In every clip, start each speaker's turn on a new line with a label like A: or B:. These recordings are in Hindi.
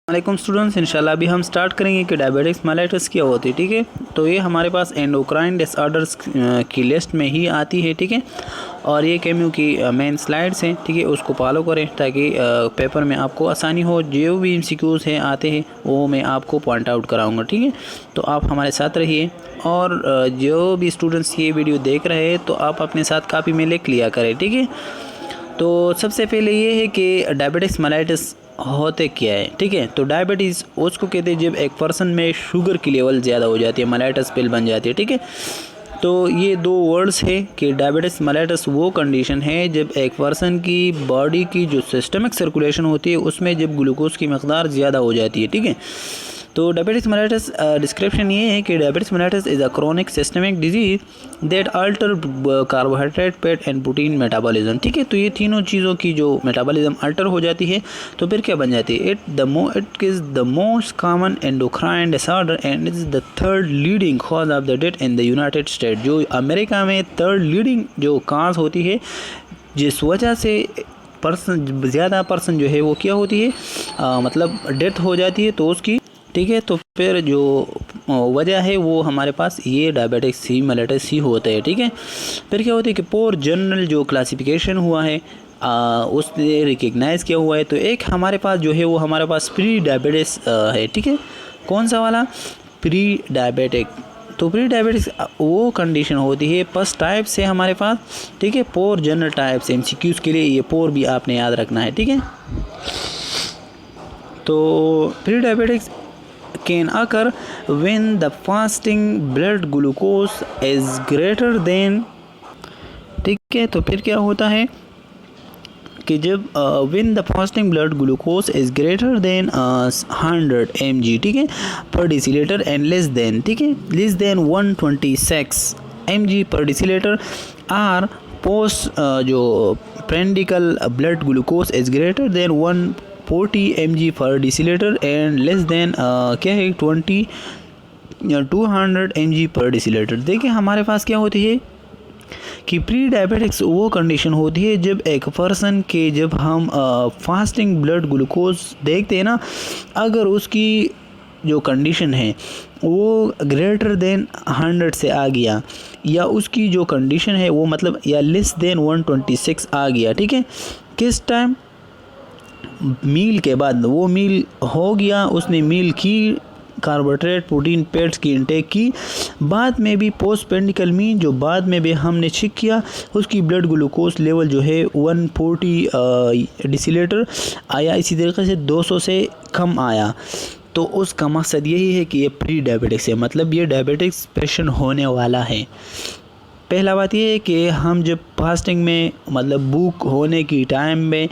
A: वालेकुम स्टूडेंट्स, इंशाल्लाह अभी हम स्टार्ट करेंगे कि डायबिटिक्स मेलाइटस क्या होती है। ठीक है, तो ये हमारे पास एंडोक्राइन डिसऑर्डर्स की लिस्ट में ही आती है। ठीक है, और ये केम्यू की मेन स्लाइड्स हैं। ठीक है, उसको फॉलो करें ताकि पेपर में आपको आसानी हो। जो भी एमसीक्यूज़ हैं आते हैं वो मैं आपको पॉइंट आउट कराऊंगा। ठीक है, तो आप हमारे साथ रहिए और जो भी स्टूडेंट्स ये वीडियो देख रहे हैं तो आप अपने साथ कापी में लिख लिया करें। ठीक है, तो सबसे पहले ये है कि डायबिटिक्स मेलाइटस होते क्या है। ठीक है, तो डायबिटीज़ उसको कहते हैं जब एक पर्सन में शुगर की लेवल ज़्यादा हो जाती है, मेलाइटस पिल बन जाती है। ठीक है, तो ये दो वर्ड्स है कि डायबिटिक्स मेलाइटस वो कंडीशन है जब एक पर्सन की बॉडी की जो सिस्टमिक सर्कुलेशन होती है उसमें जब ग्लूकोज की मकदार ज़्यादा हो जाती है। ठीक है, तो डायबिटिक्स मेलाइटस डिस्क्रिप्शन ये है कि diabetics mellitus is a chronic systemic disease that alter carbohydrate fat and protein metabolism. ठीक है, तो ये तीनों चीज़ों की जो मेटाबॉलिज्म अल्टर हो जाती है तो फिर क्या बन जाती है। It is the most common endocrine disorder and is the third leading cause of the death in the United state. जो अमेरिका में थर्ड लीडिंग जो काज होती है जिस वजह से ज़्यादा पर्सन जो है वो क्या होती है मतलब डेथ हो जाती है तो उसकी। ठीक है, तो फिर जो वजह है वो हमारे पास ये डायबिटिक्स सी मेलाइटस ही होता है। ठीक है, फिर क्या होता है कि पोर जनरल जो क्लासिफिकेशन हुआ है उसने रिकग्नाइज़ किया हुआ है। तो एक हमारे पास जो है वो हमारे पास प्री डायबिटिक्स है। ठीक है, कौन सा वाला, प्री डायबिटिक। तो प्री डायबिटिक्स वो कंडीशन होती है फर्स्ट टाइप से हमारे पास। ठीक है, पोर जनरल टाइप से एमसीक्यूज़ के लिए ये पोर भी आपने याद रखना है। ठीक है, तो pre diabetics can occur when the fasting blood glucose is greater than। ठीक है, तो फिर क्या होता है कि जब when the fasting blood glucose is greater than 100 mg, ठीक है, per deciliter and less than, ठीक है, less than 126 mg per deciliter और post जो prandial blood glucose is greater than 140 mg per deciliter and less than क्या है 200 mg per deciliter। देखिए हमारे पास क्या होती है कि प्री डायबिटिक्स वो कंडीशन होती है जब एक पर्सन के जब हम फास्टिंग ब्लड ग्लूकोज देखते हैं ना, अगर उसकी जो कंडीशन है वो ग्रेटर देन 100 से आ गया या उसकी जो कंडीशन है वो मतलब या लेस देन 126 आ गया। ठीक है, किस टाइम, मील के बाद। वो मील हो गया, उसने मील की, कार्बोहाइड्रेट प्रोटीन फैट्स की इंटेक की, बाद में भी पोस्ट पेंडिकल मीन जो बाद में भी हमने चेक किया उसकी ब्लड ग्लूकोज लेवल जो है 140 डिसिलीटर आया, इसी तरीके से 200 से कम आया। तो उसका मकसद यही है कि ये प्री डायबिटिक्स है, मतलब ये डायबिटिक्स पेशेंट होने वाला है। पहला बात ये है कि हम जब फास्टिंग में मतलब भूख होने की टाइम में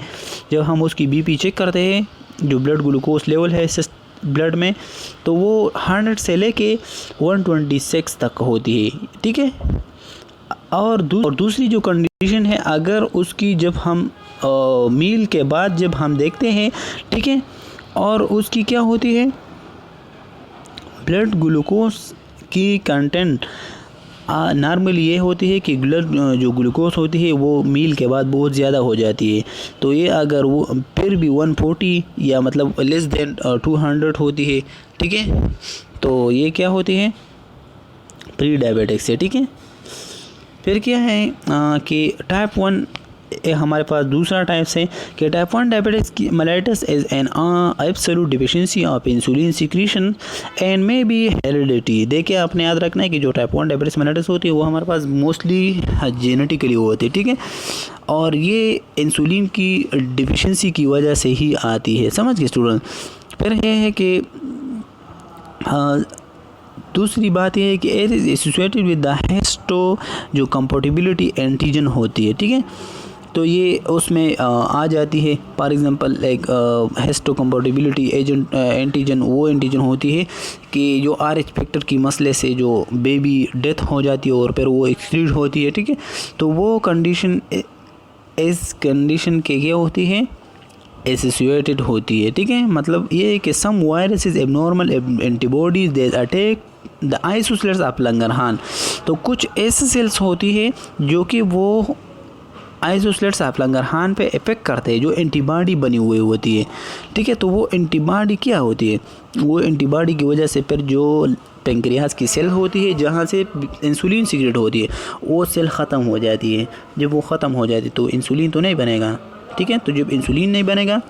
A: जब हम उसकी बीपी चेक करते हैं जो ब्लड ग्लूकोज लेवल है ब्लड में तो वो 100 से लेके 126 तक होती है। ठीक है, और दूसरी जो कंडीशन है अगर उसकी जब हम मील के बाद जब हम देखते हैं, ठीक है, और उसकी क्या होती है ब्लड ग्लूकोज की कंटेंट नॉर्मली ये होती है कि ब्लड जो ग्लूकोज होती है वो मील के बाद बहुत ज़्यादा हो जाती है। तो ये अगर वो फिर भी 140 या मतलब लेस देन 200 होती है, ठीक है, तो ये क्या होती है प्री डायबिटिक्स है। ठीक है, फिर क्या है कि टाइप 1 हमारे पास दूसरा टाइप है कि टाइप 1 डायबिटिक्स की mellitus is an absolute deficiency of insulin secretion and may be heredity. देखिए आपने याद रखना है कि जो टाइप 1 डायबिटिक्स मेलाइटस होती है वो हमारे पास मोस्टली जेनेटिकली होती है। ठीक है, और ये इंसुलिन की डिफिशिएंसी की वजह से ही आती है, समझ गए स्टूडेंट। फिर ये है कि दूसरी बात यह है कि it is associated with the histo जो कंपैटिबिलिटी एंटीजन होती है। ठीक है, तो ये उसमें आ जाती है। फॉर एग्जांपल एक हिस्टो कंपैटिबिलिटी एजेंट एंटीजन वो एंटीजन होती है कि जो RH फैक्टर की मसले से जो बेबी डेथ हो जाती है और फिर वो एक्सक्रीट होती है। ठीक है, तो वो कंडीशन इस कंडीशन के क्या होती है एसोसिएटेड होती है। ठीक है, मतलब ये है कि some viruses abnormal antibodies they attack the isolates of Langerhans. तो कुछ ऐसे सेल्स होती है जो कि वो आइसोलेट्स आप लंगरहान पे इफेक्ट करते हैं, जो एंटीबॉडी बनी हुई होती है, ठीक है। तो वो एंटीबॉडी क्या होती है, वो एंटीबॉडी की वजह से फिर जो पेंक्रियाज की सेल होती है जहाँ से इंसुलिन सीक्रेट होती है, वो सेल ख़त्म हो जाती है। जब वो ख़त्म हो जाती है तो इंसुलिन तो नहीं बनेगा, ठीक है। तो जब इंसुलिन नहीं बनेगा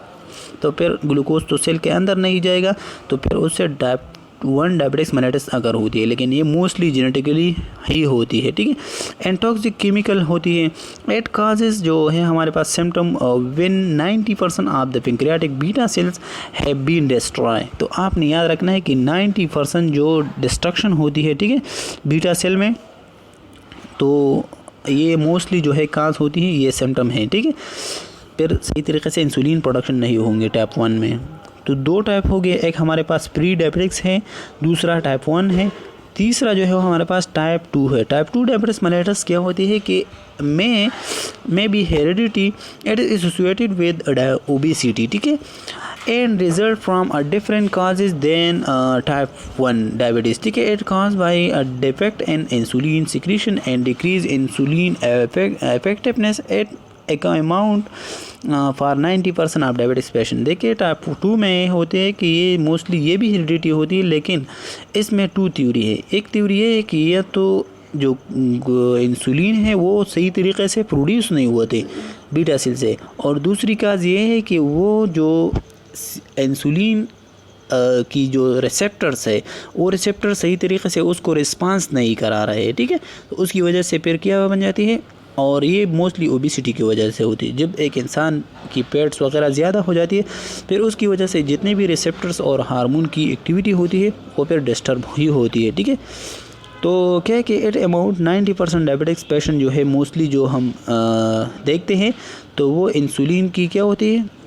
A: तो फिर ग्लूकोज तो सेल के अंदर नहीं जाएगा, तो फिर उससे टाइप 1 डायबिटिक्स मेलेटस अगर होती है, लेकिन ये मोस्टली जेनेटिकली ही होती है, ठीक है। एंटॉक्सिक केमिकल होती है। इट काजेज जो है हमारे पास symptom when 90% of the pancreatic beta cells have been destroy. तो आपने याद रखना है कि 90% जो डिस्ट्रक्शन होती है, ठीक है, बीटा सेल में, तो ये मोस्टली जो है काज होती है, ये सिम्टम है, ठीक है। फिर सही तरीके से इंसुलिन प्रोडक्शन नहीं होंगे टाइप 1 में। तो 2 टाइप हो गए, एक हमारे पास प्री डायबिटिक्स है, दूसरा टाइप 1 है, तीसरा जो है वो हमारे पास टाइप 2 है। टाइप 2 डायबिटिक्स मेलेटस क्या होती है कि may be heredity, it is associated with obesity, ठीक है, and result from a different causes then type 1 diabetes, ठीक है। It cause by a defect in insulin secretion and decrease insulin effectiveness at एक amount for 90% of diabetics patient. देखिए टाइप 2 में होते हैं कि ये मोस्टली ये भी हेरिडिटी होती है, लेकिन इसमें 2 थ्योरी है। एक थ्योरी है कि यह तो जो इंसुलिन है वो सही तरीके से प्रोड्यूस नहीं हुए बीटा सेल से, और दूसरी काज ये है कि वो जो इंसुलिन की जो रिसेप्टर्स है, वो रिसेप्टर सही तरीके से उसको रिस्पांस नहीं करा रहे हैं, ठीक है। तो उसकी वजह से फिर क्या बन जाती है, और ये मोस्टली ओबेसिटी की वजह से होती है। जब एक इंसान की पेट्स वगैरह ज़्यादा हो जाती है, फिर उसकी वजह से जितने भी रिसेप्टर्स और हार्मोन की एक्टिविटी होती है वो फिर डिस्टर्ब ही होती है, ठीक है। तो क्या है कि एट अमाउंट 90% डायबिटिक्स पेशेंट जो है मोस्टली जो हम देखते हैं, तो वो इंसुलिन की क्या होती है,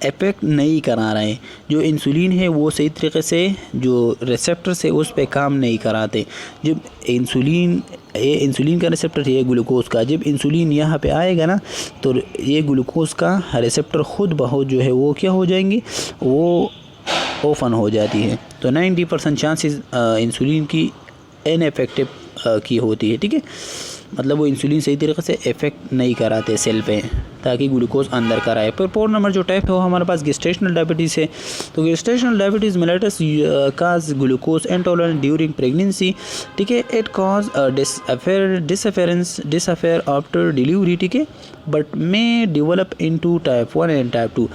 A: इफेक्ट नहीं करा रहे हैं। जो इंसुलिन है वो सही तरीके से जो रिसेप्टर्स है उस पर काम नहीं कराते। जब इंसुलिन का रिसेप्टर है ग्लूकोज का, जब इंसुलिन यहाँ पे आएगा ना, तो ये ग्लूकोज का रिसेप्टर खुद बहुत जो है वो क्या हो जाएंगी, वो ओपन हो जाती है। तो 90% चांसेस इंसुलिन की इनइफेक्टिव की होती है, ठीक है। मतलब वो इंसुलिन सही तरीके से इफेक्ट नहीं कराते सेल पे, ताकि ग्लूकोज अंदर कराए। पर 4 नंबर जो टाइप है वो हमारे पास गेस्टेशनल डायबिटीज़ है। तो गेस्टेशनल डायबिटीज़ मेलेटस काज ग्लूकोज इंटॉलरेंस ड्यूरिंग प्रेगनेंसी, ठीक है। इट कॉज डिसअफेयर आफ्टर डिलीवरी, ठीक है, but may develop into type 1 and type 2।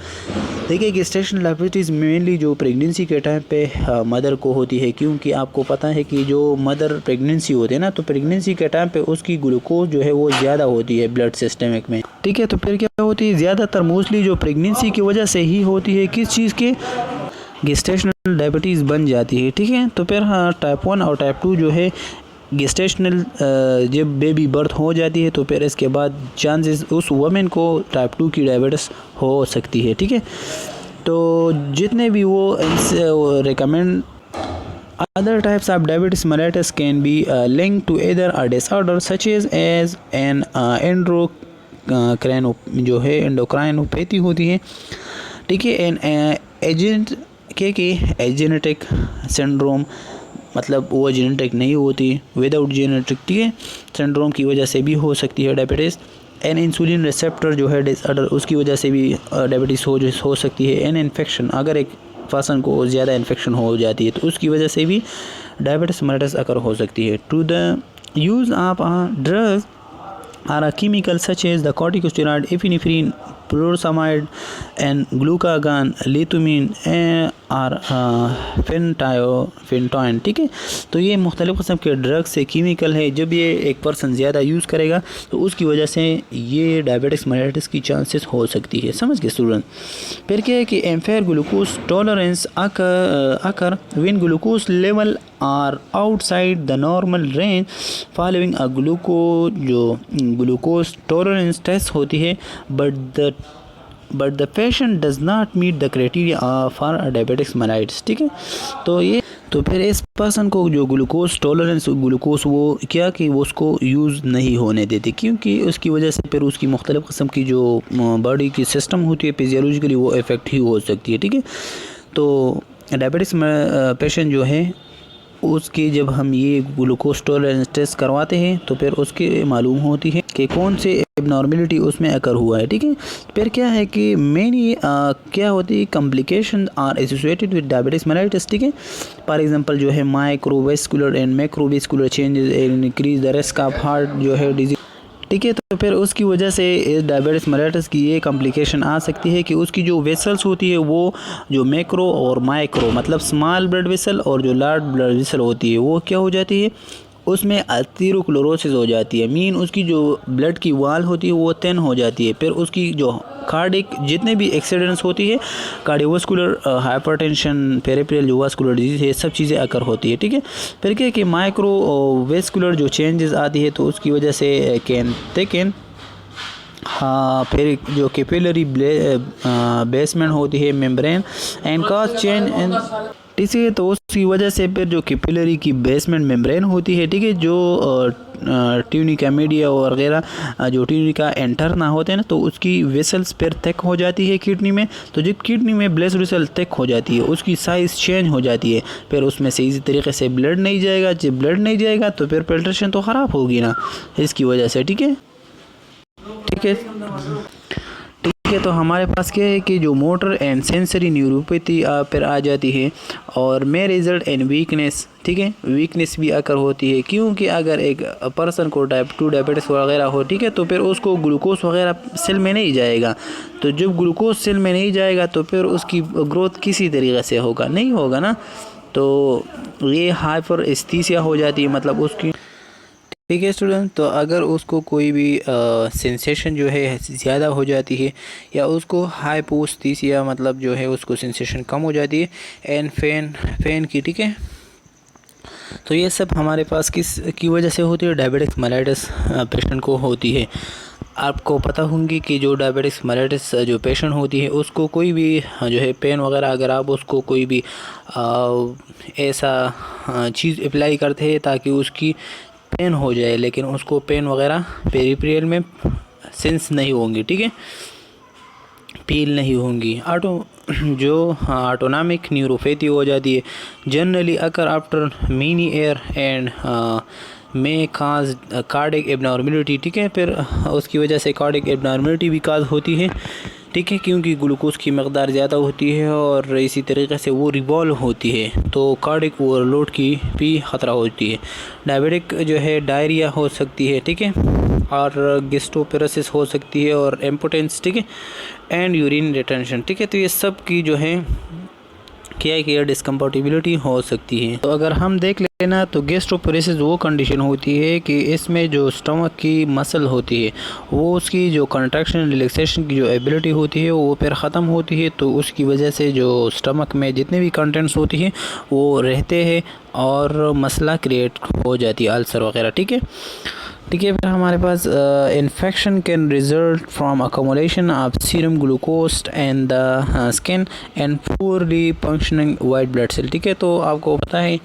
A: देखिए गेस्टेशनल डायबिटीज़ मेनली जो प्रेगनेंसी के टाइम पे मदर को होती है, क्योंकि आपको पता है कि जो मदर प्रेगनेंसी होती है ना, तो प्रेगनेंसी के टाइम पे उसकी ग्लूकोज जो है वो ज़्यादा होती है ब्लड सिस्टमिक में, ठीक है। तो फिर क्या होती है, ज़्यादातर मोस्टली जो प्रेगनेंसी की वजह से ही होती है, किस चीज़ के, गेस्टेशनल डायबिटीज़ बन जाती है, ठीक है। तो फिर हाँ टाइप 1 और टाइप 2 जो है गेस्टेशनल, जब बेबी बर्थ हो जाती है तो फिर इसके बाद चांसेस उस वुमेन को टाइप 2 की डायबिटीज़ हो सकती है, ठीक है। तो जितने भी वो recommend other types of diabetes mellitus can be linked to either a disorder such as an जो है एंडोक्राइनोपैथी होती है, ठीक है। एन एजेंट के जेनेटिक सिंड्रोम, मतलब वो जेनेटिक नहीं होती, विदाउट जेनेटिक, ठीक है, सिंड्रोम की वजह से भी हो सकती है डायबिटीज़। एन इंसुलिन रिसेप्टर जो है डिसऑर्डर, उसकी वजह से भी डायबिटीज़ हो सकती है। एन इन्फेक्शन, अगर एक पर्सन को ज़्यादा इन्फेक्शन हो जाती है तो उसकी वजह से भी डायबिटीज़ मेलेटस अकर हो सकती है। To the use of drugs or chemical such as the corticosteroid, epinephrine, furosemide and glucagon, lithium और फेंटोइन, ठीक है। तो ये मुख्तलिफ़ किस्म के ड्रग्स से केमिकल है, जब ये एक पर्सन ज़्यादा यूज़ करेगा तो उसकी वजह से ये डायबिटिक्स मेलेटस की चांसेस हो सकती है, समझ गए स्टूडेंट। फिर क्या है कि impaired glucose tolerance occur when glucose level are outside the normal range following a glucose tolerance test होती है, but the patient does not meet the criteria for diabetics mellitus, ठीक है। तो फिर इस पर्सन को जो ग्लूकोज टॉलरेंस ग्लूकोज वो क्या कि वो उसको यूज़ नहीं होने देते, क्योंकि उसकी वजह से फिर उसकी मुख्तलिफ़ किस्म की जो बॉडी की सिस्टम होती है फिजियोलॉजिकली वो इफ़ेक्ट ही हो सकती है, ठीक है। तो डायबिटिक्स पेशेंट जो है उसकी जब हम ये ग्लूकोज टॉलरेंस टेस्ट करवाते हैं तो फिर उसके मालूम होती है कि कौन से एबनॉर्मलिटी उसमें अकर हुआ है, ठीक है। फिर क्या है कि मेनी क्या होती है complication are associated with diabetes mellitus, ठीक है। फॉर एग्जांपल जो है microvascular and macrovascular changes increase the risk of heart जो है डिजीज, ठीक है। तो फिर उसकी वजह से इस डायबिटिस मेलाइटिस की ये कॉम्प्लिकेशन आ सकती है कि उसकी जो वेसल्स होती है वो जो मैक्रो और माइक्रो मतलब स्मॉल ब्लड वेसल और जो लार्ज ब्लड वेसल होती है वो क्या हो जाती है, उसमें अथीरोस्क्लेरोसिस हो जाती है। मीन उसकी जो ब्लड की वाल होती है वो थिन हो जाती है। फिर उसकी जो कार्डिक जितने भी एक्सीडेंट्स होती है, कार्डियोवास्कुलर हाइपरटेंशन, पेरिफेरल जो वास्कुलर डिजीज है, सब चीज़ें अकर होती है, ठीक है। फिर क्या कि माइक्रो वेस्कुलर जो चेंजेस आती है तो उसकी वजह से थिकन, हाँ, फिर जो कैपिलरी बेसमेंट होती है membrane and cause change and, ठीक है। तो उसकी वजह से फिर जो कैपिलरी की बेसमेंट मेम्ब्रेन होती है, ठीक है, जो ट्यूनिका मीडिया और वगैरह जो ट्यूनिका एंटर ना होते हैं ना, तो उसकी वेसल्स फिर थिक हो जाती है किडनी में। तो जब किडनी में ब्लड वेसल थिक हो जाती है उसकी साइज़ चेंज हो जाती है, फिर उसमें से इसी तरीके से ब्लड नहीं जाएगा। जब ब्लड नहीं जाएगा तो फिर फिल्ट्रेशन तो ख़राब होगी ना इसकी वजह से, ठीक है, ठीक है, ठीक है। तो हमारे पास क्या है कि जो मोटर एंड सेंसरी न्यूरोपैथी फिर आ जाती है और मे रिजल्ट इन वीकनेस, ठीक है, वीकनेस भी आकर होती है। क्योंकि अगर एक पर्सन को टाइप 2 डायबिटीज़ वगैरह हो, ठीक है, तो फिर उसको ग्लूकोज वगैरह सेल में नहीं जाएगा। तो जब ग्लूकोज सेल में नहीं जाएगा तो फिर उसकी ग्रोथ किसी तरीके से होगा नहीं होगा ना, तो ये हाइपर एस्थीसिया हो जाती है मतलब उसकी, ठीक है स्टूडेंट। तो अगर उसको कोई भी सेंसेशन जो है ज़्यादा हो जाती है या उसको हाइपोस्थीसिया मतलब जो है उसको सेंसेशन कम हो जाती है एंड फैन की, ठीक है। तो ये सब हमारे पास किस की वजह से होती है, डायबिटिक मेलाइटिस पेशेंट को होती है। आपको पता होंगी कि जो डायबिटिस मेलाइटिस जो पेशेंट होती है उसको कोई भी जो है पेन वगैरह अगर आप उसको कोई भी ऐसा चीज़ अप्लाई करते हैं ताकि उसकी पेन हो जाए, लेकिन उसको पेन वगैरह पेरिफेरल में सेंस नहीं होंगी, ठीक है, फील नहीं होंगी। ऑटोनॉमिक न्यूरोपैथी हो जाती है जनरली अकर आफ्टर मीनी एयर एंड में काज कार्डिक एबनॉर्मलिटी, ठीक है। फिर उसकी वजह से कार्डिक एबनॉर्मलिटी भी काज होती है, ठीक है, क्योंकि ग्लूकोज की मकदार ज़्यादा होती है और इसी तरीके से वो रिवॉल्व होती है तो कार्डिक ओवरलोड की भी ख़तरा होती है। डायबिटिक जो है डायरिया हो सकती है, ठीक है, और गैस्ट्रोपेरेसिस हो सकती है और इम्पोटेंस, ठीक है, एंड यूरिन रिटेंशन, ठीक है। तो ये सब की जो है क्या है कि डिस्कम्फर्टेबिलिटी हो सकती है। तो अगर हम देख लेना तो गैस्ट्रोपेरेसिस वो कंडीशन होती है कि इसमें जो स्टमक की मसल होती है वो उसकी जो कंट्रैक्शन रिलैक्सेशन की जो एबिलिटी होती है वो फिर ख़त्म होती है। तो उसकी वजह से जो स्टमक में जितने भी कंटेंट्स होती हैं वो रहते हैं और मसला क्रिएट हो जाती है, अल्सर वगैरह, ठीक है, ठीक है। फिर हमारे पास infection can result from accommodation of serum glucose and the skin and poorly functioning white blood cell, ठीक है। तो आपको पता है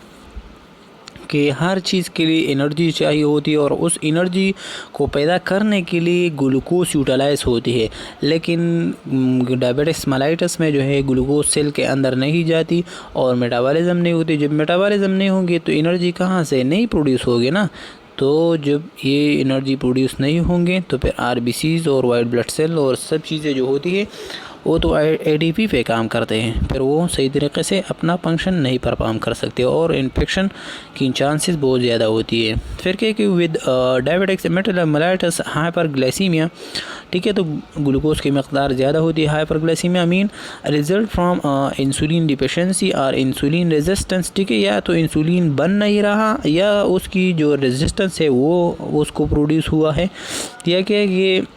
A: कि हर चीज़ के लिए एनर्जी चाहिए होती है और उस एनर्जी को पैदा करने के लिए ग्लूकोज यूटिलाइज होती है, लेकिन डायबिटिस मेलाइटिस में जो है ग्लूकोज सेल के अंदर नहीं जाती और मेटाबॉलिज्म नहीं होती। जब मेटाबॉलिज्म नहीं होंगी तो एनर्जी कहाँ से नहीं प्रोड्यूस होगी ना, तो जब ये एनर्जी प्रोड्यूस नहीं होंगे तो फिर आरबीसीज और वाइट ब्लड सेल और सब चीज़ें जो होती है वो तो एडीपी पे काम करते हैं, फिर वो सही तरीके से अपना फंक्शन नहीं परफॉर्म कर सकते और इन्फेक्शन की चांसेस बहुत ज़्यादा होती है। फिर क्या कि विद डायबिटिक्स मेलाइटिस हाइपरग्लाइसीमिया, ठीक है, तो ग्लूकोज की मकदार ज़्यादा होती है। Hyperglycaemia mean result from insulin deficiency और इंसुलिन रेजिस्टेंस, ठीक है, या तो इंसुलिन बन नहीं रहा या उसकी जो रेजिस्टेंस है वो उसको प्रोड्यूस हुआ है, या क्या कि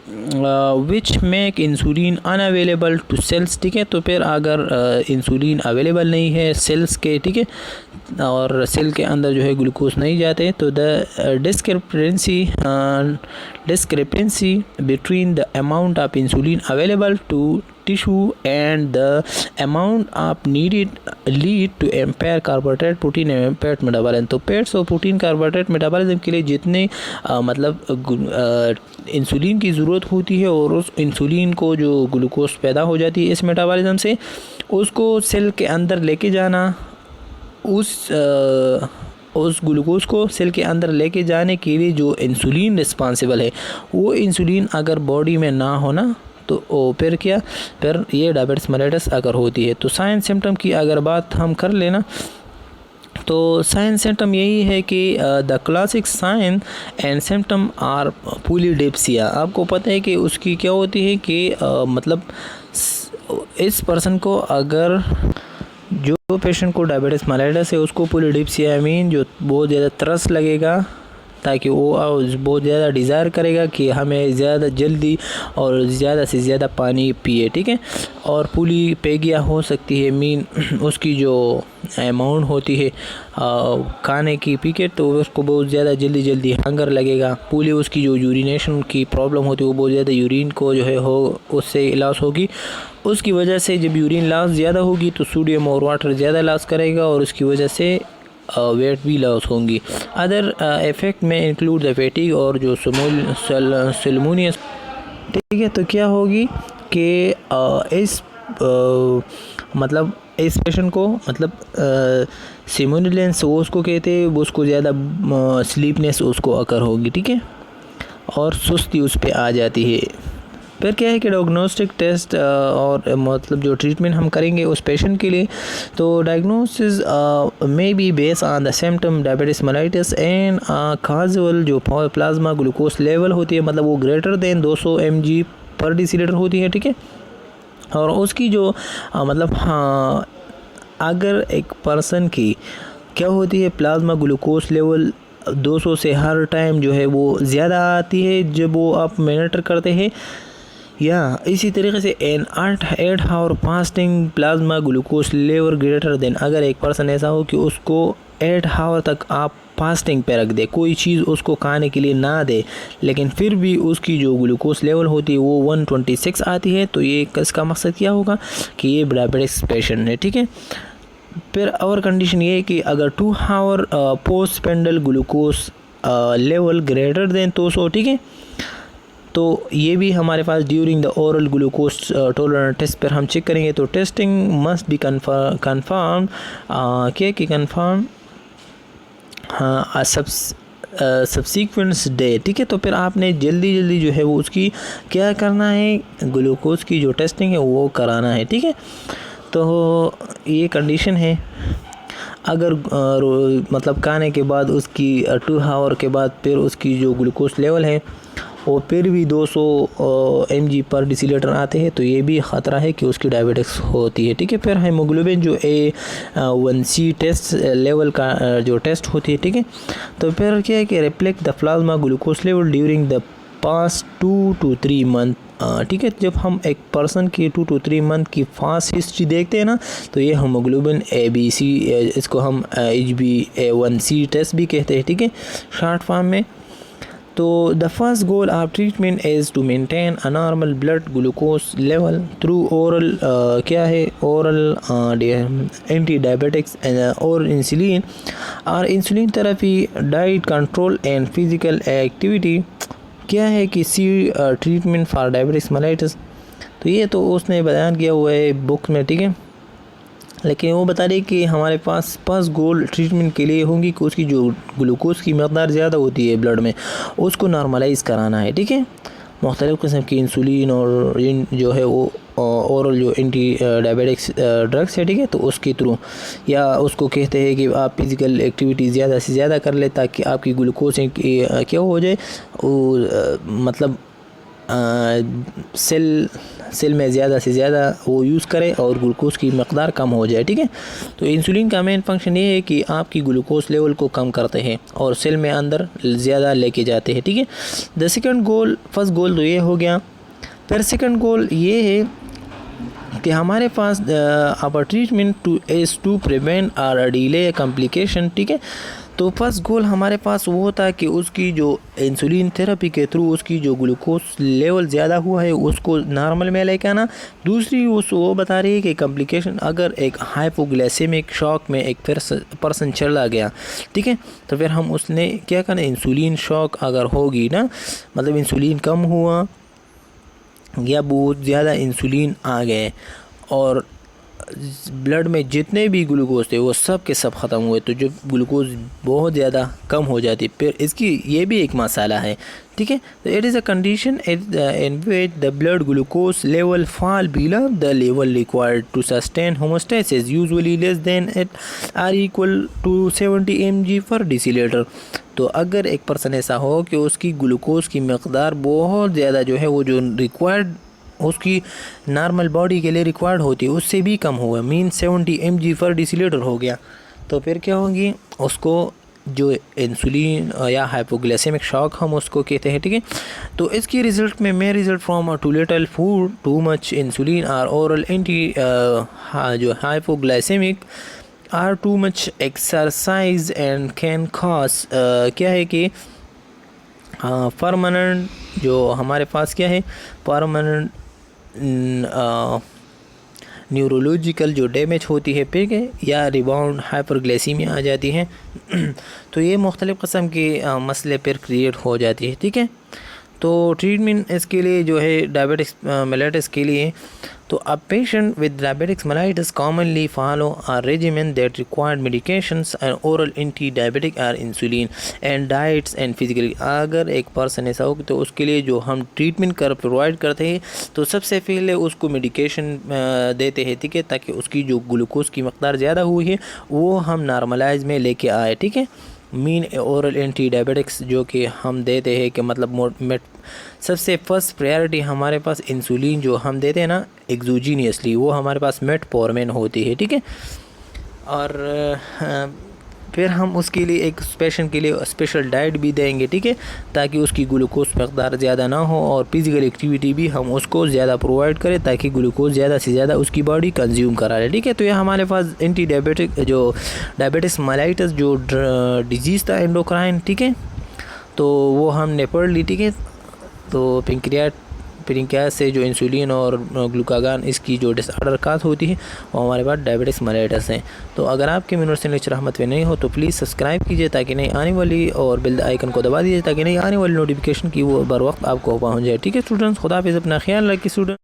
A: which make insulin unavailable to cells, ठीक है। तो फिर अगर इंसुलिन अवेलेबल नहीं है सेल्स के, ठीक है, और सेल के अंदर जो है ग्लूकोज नहीं जाते तो the discrepancy between the amount of insulin available to tissue and the amount of needed lead to impair carbohydrate protein and fat metabolism। तो फैट्स और प्रोटीन कार्बोहाइड्रेट मेटाबॉलिज्म के लिए जितने मतलब इंसुलिन की ज़रूरत होती है और उस इंसुलिन को जो ग्लूकोज पैदा हो जाती है इस मेटाबॉलिज्म से उसको सेल के अंदर लेके जाना, उस उस ग्लूकोज को सेल के अंदर लेके जाने के लिए जो इंसुलिन रिस्पॉन्सिबल है, वो इंसुलिन अगर बॉडी में ना होना तो फिर क्या, फिर ये डायबिटीज़ मेलिटस अगर होती है। तो साइन सिम्टम की अगर बात हम कर लेना, तो साइन सिम्टम यही है कि the classic sign and symptom are polydipsia. आपको पता है कि उसकी क्या होती है कि मतलब इस पर्सन को, अगर जो पेशेंट को डायबिटीज़ मेलिटस है उसको पोलीडिप्सिया मीन जो बहुत ज़्यादा तरस लगेगा, ताकि वो बहुत ज़्यादा डिज़ायर करेगा कि हमें ज़्यादा जल्दी और ज़्यादा से ज़्यादा पानी पिए, ठीक है। और पोलीपेगिया हो सकती है, मीन उसकी जो अमाउंट होती है खाने की पी के, तो उसको बहुत ज़्यादा जल्दी हंगर लगेगा। पोली उसकी जो यूरिनेशन की प्रॉब्लम होती है, वो बहुत ज़्यादा यूरिन को जो है उससे लॉस होगी। उसकी वजह से जब यूरिन लॉस ज़्यादा होगी तो सोडियम और वाटर ज़्यादा लॉस करेगा और उसकी वजह से वेट भी लॉस होंगी। अदर इफ़ेक्ट में इंक्लूड द फैटिग और जो सल्मोनियस, ठीक है। तो क्या होगी कि इस मतलब इस पेशेंट को मतलब सिमुलेंस वो उसको कहते हैं, वो उसको ज़्यादा स्लीपनेस उसको अकर होगी, ठीक है, और सुस्ती उस पर आ जाती है। फिर क्या है कि डायग्नोस्टिक टेस्ट और मतलब जो ट्रीटमेंट हम करेंगे उस पेशेंट के लिए, तो diagnosis may be based on the symptom diabetes mellitus and casual जो प्लाज्मा ग्लूकोज लेवल होती है, मतलब वो ग्रेटर देन 200 mg/dL होती है, ठीक है। और उसकी जो मतलब हाँ, अगर एक पर्सन की क्या होती है प्लाज्मा ग्लूकोज लेवल 200 से हर टाइम जो है वो ज़्यादा आती है जब वो आप मॉनिटर करते हैं, या इसी तरीके से an 8 hour fasting plasma glucose level greater than, अगर एक पर्सन ऐसा हो कि उसको 8 आवर तक आप फास्टिंग पे रख दे, कोई चीज़ उसको खाने के लिए ना दे, लेकिन फिर भी उसकी जो ग्लूकोज लेवल होती है वो 126 आती है, तो ये इसका मकसद क्या होगा कि ये डायबिटिक्स पेशेंट है, ठीक है। फिर और कंडीशन ये है कि अगर 2 hour postprandial glucose level greater than 200, ठीक है, तो ये भी हमारे पास during the oral glucose tolerance test पर हम चेक करेंगे। तो टेस्टिंग मस्ट बी कन्फर्म क्या कि कन्फर्म सब्सीक्वेंस डे, ठीक है। तो फिर आपने जल्दी जो है वो उसकी क्या करना है, ग्लूकोज की जो टेस्टिंग है वो कराना है, ठीक है। तो ये कंडीशन है। अगर मतलब खाने के बाद उसकी 2 आवर के बाद फिर उसकी जो ग्लूकोज लेवल है वो फिर भी 200 mg/dL आते हैं, तो ये भी ख़तरा है कि उसकी डायबिटिक्स होती है, ठीक है। फिर हीमोग्लोबिन जो A1C टेस्ट लेवल का जो टेस्ट होती है, ठीक है। तो फिर क्या है कि reflect the plasma glucose level during the past 2 to 3 month, ठीक है। जब हम एक पर्सन की 2 to 3 मंथ की फास्ट हिस्ट्री देखते हैं ना, तो ये हीमोग्लोबिन ABC, इसको हम HbA1c टेस्ट भी कहते हैं, ठीक है, शॉर्ट फॉर्म में। तो the first goal of treatment is to maintain a normal blood glucose level through oral क्या है ओरल एंटी डायबिटिक्स और इंसुलिन और insulin therapy, diet control and physical activity. क्या है कि see treatment for diabetes mellitus, तो ये तो उसने बयान किया हुआ है बुक में, ठीक है। लेकिन वो बता रही कि हमारे पास 5 गोल ट्रीटमेंट के लिए होंगी कि उसकी जो ग्लूकोज की मकदार ज़्यादा होती है ब्लड में उसको नॉर्मलाइज़ कराना है, ठीक है। मुख्तलिफ़ किस्म की इंसुलिन और जो है वो ओरल जो एंटी डायबिटिक्स ड्रग्स है, ठीक है, तो उसके थ्रू, या उसको कहते हैं कि आप फिज़िकल एक्टिविटी ज़्यादा से ज़्यादा कर ले ताकि आपकी ग्लूकोज क्या हो जाए, मतलब सेल में ज़्यादा से ज़्यादा वो यूज़ करे और ग्लूकोज की मकदार कम हो जाए, ठीक है। तो इंसुलिन का मेन फंक्शन ये है कि आपकी ग्लूकोज लेवल को कम करते हैं और सेल में अंदर ज़्यादा लेके जाते हैं, ठीक है। The second goal, first goal तो ये हो गया। फिर सेकंड गोल ये है कि हमारे पास our treatment is to prevent or delay complication, ठीक है। तो फर्स्ट गोल हमारे पास वो होता है कि उसकी जो इंसुलिन थेरेपी के थ्रू उसकी जो ग्लूकोज लेवल ज़्यादा हुआ है उसको नॉर्मल में लेके आना। दूसरी वो बता रही है कि कॉम्प्लिकेशन, अगर एक हाइपोग्लाइसेमिक शॉक में एक पर्सन चला गया, ठीक है, तो फिर हम उसने क्या करना, इंसुलिन शॉक अगर होगी ना, मतलब इंसुलिन कम हुआ या बहुत ज़्यादा इंसुलिन आ गए और ब्लड में जितने भी ग्लूकोज थे वो सब के सब ख़त्म हुए। तो जब ग्लूकोज बहुत ज़्यादा कम हो जाती है, फिर इसकी ये भी एक मसाला है, ठीक है। तो it is a condition in which the blood glucose level fall below the level required to sustain homeostasis, usually less than it or equal to 70 mg/dL। तो अगर एक पर्सन ऐसा हो कि उसकी ग्लूकोज की मकदार बहुत ज़्यादा जो है वो जो रिक्वायर्ड उसकी नॉर्मल बॉडी के लिए रिक्वायर्ड होती है उससे भी कम हुआ, मीन 70 mg/dL हो गया, तो फिर क्या होगी, उसको जो इंसुलिन या हाइपोग्लाइसेमिक शॉक हम उसको कहते हैं, ठीक है। तो इसकी रिज़ल्ट में may result from too little food, too much insulin or oral anti जो hypoglycaemic or too much exercise and can cause क्या है कि परमानेंट जो हमारे पास क्या है परमानेंट न्यूरोलॉजिकल जो डैमेज होती है, ठीक है, या रिबाउंड हाइपरग्लाइसीमिया आ जाती है। तो ये मुख्तलिफ़ क़स्म के मसले पर क्रिएट हो जाती है, ठीक है। तो ट्रीटमेंट इसके लिए जो है डायबिटिक्स मेलाइटिस के लिए, तो a patient with diabetics mellitus commonly follow a regimen that required medications and oral anti diabetic or insulin and diets and physically. अगर एक पर्सन ऐसा हो तो उसके लिए जो हम ट्रीटमेंट प्रोवाइड करते हैं, तो सबसे पहले उसको मेडिकेशन देते हैं, ठीक है, ताकि उसकी जो ग्लूकोज की मकदार ज़्यादा हुई है वो हम नॉर्मलाइज में लेके आए, ठीक है। मीन ओरल एंटी डायबिटिक्स जो कि हम देते हैं कि मतलब सबसे फर्स्ट प्रायोरिटी हमारे पास इंसुलिन जो हम देते हैं ना एक्सोजीनियसली, वो हमारे पास मेटफॉर्मिन होती है, ठीक है। और फिर हम उसके लिए एक पेशेंट के लिए स्पेशल डाइट भी देंगे, ठीक है, ताकि उसकी ग्लूकोज मकदार ज़्यादा ना हो, और फिज़िकल एक्टिविटी भी हम उसको ज़्यादा प्रोवाइड करें ताकि ग्लूकोज ज़्यादा से ज़्यादा उसकी बॉडी कंज्यूम करा ले, ठीक है। तो ये हमारे पास एंटी डायबिटिक जो डायबिटिस मेलाइटिस जो डिजीज़ था एंडोक्राइन, ठीक है, तो वो हमने पढ़ ली, ठीक है। तो पेनक्रियास से जो इंसुलिन और ग्लूकागान इसकी जो डिसऑर्डर काज होती है वो हमारे पास डायबिटिस मेलाइटिस है। तो अगर आपके यूनिवर्सिटी लेक्चर रहमत पे नहीं हो तो प्लीज़ सब्सक्राइब कीजिए ताकि नई आने वाली, और बेल आइकन को दबा दीजिए ताकि नई आने वाली नोटिफिकेशन की वो बर वक्त आपको पहुँच जाए, ठीक है स्टूडेंट्स। खुदा हाफिज़, अपना ख्याल रखिए स्टूडेंट।